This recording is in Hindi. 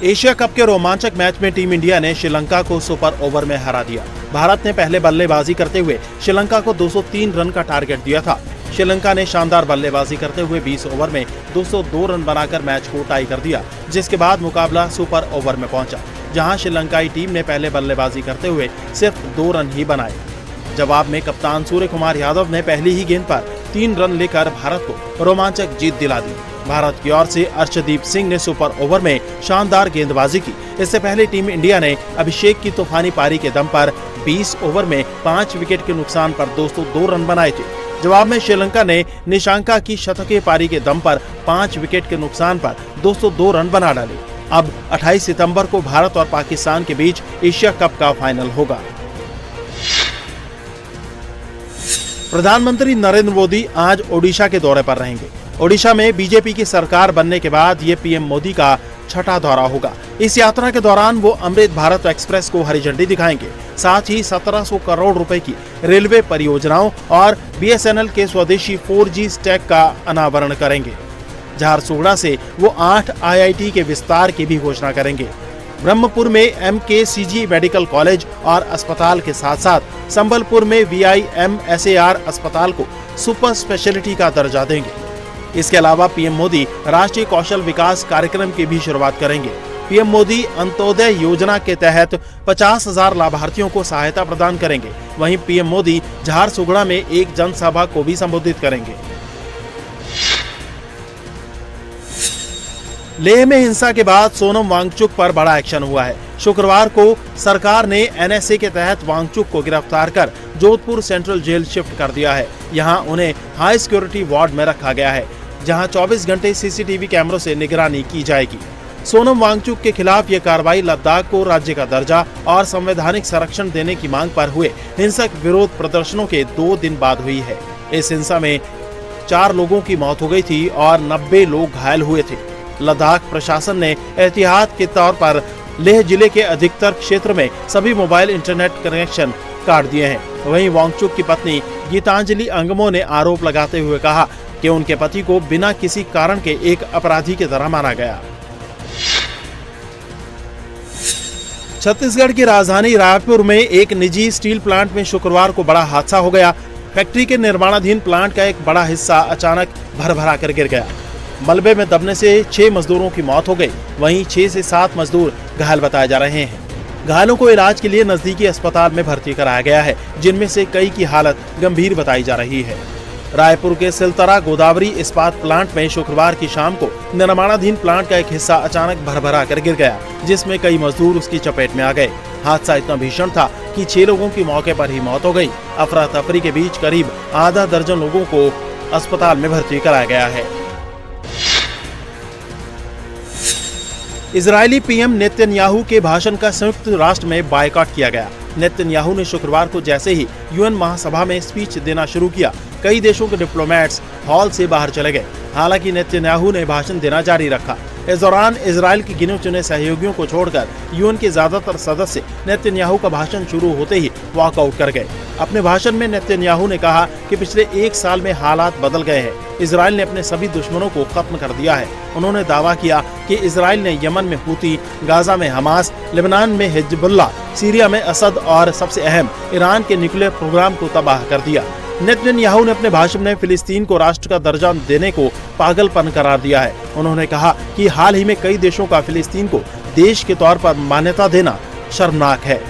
एशिया कप के रोमांचक मैच में टीम इंडिया ने श्रीलंका को सुपर ओवर में हरा दिया। भारत ने पहले बल्लेबाजी करते हुए श्रीलंका को 203 रन का टारगेट दिया था। श्रीलंका ने शानदार बल्लेबाजी करते हुए 20 ओवर में 202 रन बनाकर मैच को टाई कर दिया, जिसके बाद मुकाबला सुपर ओवर में पहुंचा, जहां श्रीलंकाई टीम ने पहले बल्लेबाजी करते हुए सिर्फ 2 रन ही बनाए। जवाब में कप्तान सूर्य कुमार यादव ने पहली ही गेंद पर 3 रन लेकर भारत को रोमांचक जीत दिला दी। भारत की ओर से अर्शदीप सिंह ने सुपर ओवर में शानदार गेंदबाजी की। इससे पहले टीम इंडिया ने अभिषेक की तूफानी पारी के दम पर 20 ओवर में 5 विकेट के नुकसान पर 202 रन बनाए थे। जवाब में श्रीलंका ने निशांका की शतकीय पारी के दम पर 5 विकेट के नुकसान पर 202 रन बना डाले। अब 28 सितंबर को भारत और पाकिस्तान के बीच एशिया कप का फाइनल होगा। प्रधानमंत्री नरेंद्र मोदी आज ओडिशा के दौरे पर रहेंगे। ओडिशा में बीजेपी की सरकार बनने के बाद ये पीएम मोदी का छठा दौरा होगा। इस यात्रा के दौरान वो अमृत भारत एक्सप्रेस को हरी झंडी दिखाएंगे। साथ ही 1700 करोड़ रुपए की रेलवे परियोजनाओं और बीएसएनएल के स्वदेशी 4G स्टैक का अनावरण करेंगे। झारसुगुड़ा से वो 8 IIT के विस्तार की भी घोषणा करेंगे। ब्रह्मपुर में MKCG मेडिकल कॉलेज और अस्पताल के साथ साथ संबलपुर में VIMSAR अस्पताल को सुपर स्पेशलिटी का दर्जा देंगे। इसके अलावा पीएम मोदी राष्ट्रीय कौशल विकास कार्यक्रम की भी शुरुआत करेंगे। पीएम मोदी अंत्योदय योजना के तहत 50,000 लाभार्थियों को सहायता प्रदान करेंगे। वहीं पीएम मोदी झारसुगुड़ा में एक जनसभा को भी संबोधित करेंगे। लेह में हिंसा के बाद सोनम वांगचुक पर बड़ा एक्शन हुआ है। शुक्रवार को सरकार ने NSA के तहत वांगचुक को गिरफ्तार कर जोधपुर सेंट्रल जेल शिफ्ट कर दिया है। यहां उन्हें हाई सिक्योरिटी वार्ड में रखा गया है, जहां 24 घंटे CCTV कैमरों से निगरानी की जाएगी। सोनम वांगचुक के खिलाफ ये कार्रवाई लद्दाख को राज्य का दर्जा और संवैधानिक संरक्षण देने की मांग पर हुए हिंसक विरोध प्रदर्शनों के 2 दिन बाद हुई है। इस हिंसा में 4 लोगों की मौत हो गई थी और 90 लोग घायल हुए थे। लद्दाख प्रशासन ने एहतियात के तौर पर लेह जिले के अधिकतर क्षेत्र में सभी मोबाइल इंटरनेट कनेक्शन काट दिए हैं। वहीं वांगचुक की पत्नी गीतांजलि अंगमो ने आरोप लगाते हुए कहा कि उनके पति को बिना किसी कारण के एक अपराधी की तरह माना गया। छत्तीसगढ़ की राजधानी रायपुर में एक निजी स्टील प्लांट में शुक्रवार को बड़ा हादसा हो गया। फैक्ट्री के निर्माणाधीन प्लांट का एक बड़ा हिस्सा अचानक भर-भरा कर गिर गया। मलबे में दबने से 6 मजदूरों की मौत हो गई। वहीं 6 से 7 मजदूर घायल बताए जा रहे हैं। घायलों को इलाज के लिए नजदीकी अस्पताल में भर्ती कराया गया है, जिनमें से कई की हालत गंभीर बताई जा रही है। रायपुर के सिलतरा गोदावरी इस्पात प्लांट में शुक्रवार की शाम को निर्माणाधीन प्लांट का एक हिस्सा अचानक भर-भरा कर गिर गया, जिसमें कई मजदूर उसकी चपेट में आ गए। हादसा इतना भीषण था कि 6 लोगों की मौके पर ही मौत हो गई। अफरा तफरी के बीच करीब आधा दर्जन लोगों को अस्पताल में भर्ती कराया गया है। इजरायली पीएम नेतन्याहू के भाषण का संयुक्त राष्ट्र में बायकॉट किया गया। नेतन्याहू ने शुक्रवार को जैसे ही UN महासभा में स्पीच देना शुरू किया, कई देशों के डिप्लोमेट्स हॉल से बाहर चले गए। हालांकि नेतन्याहू ने भाषण देना जारी रखा। इस दौरान इजरायल के गिने चुने सहयोगियों को छोड़कर UN के ज्यादातर सदस्य नेतन्याहू का भाषण शुरू होते ही वॉकआउट कर गए। अपने भाषण में नेतन्याहू ने कहा कि पिछले 1 साल में हालात बदल गए हैं। इजरायल ने अपने सभी दुश्मनों को खत्म कर दिया है। उन्होंने दावा किया कि इजरायल ने यमन में हूती, गाजा में हमास, लेबनान में हिजबुल्लाह, सीरिया में असद और सबसे अहम ईरान के न्यूक्लियर प्रोग्राम को तबाह कर दिया। नेतन्याहू ने अपने भाषण में फिलिस्तीन को राष्ट्र का दर्जा देने को पागलपन करार दिया है। उन्होंने कहा कि हाल ही में कई देशों का फिलिस्तीन को देश के तौर पर मान्यता देना शर्मनाक है।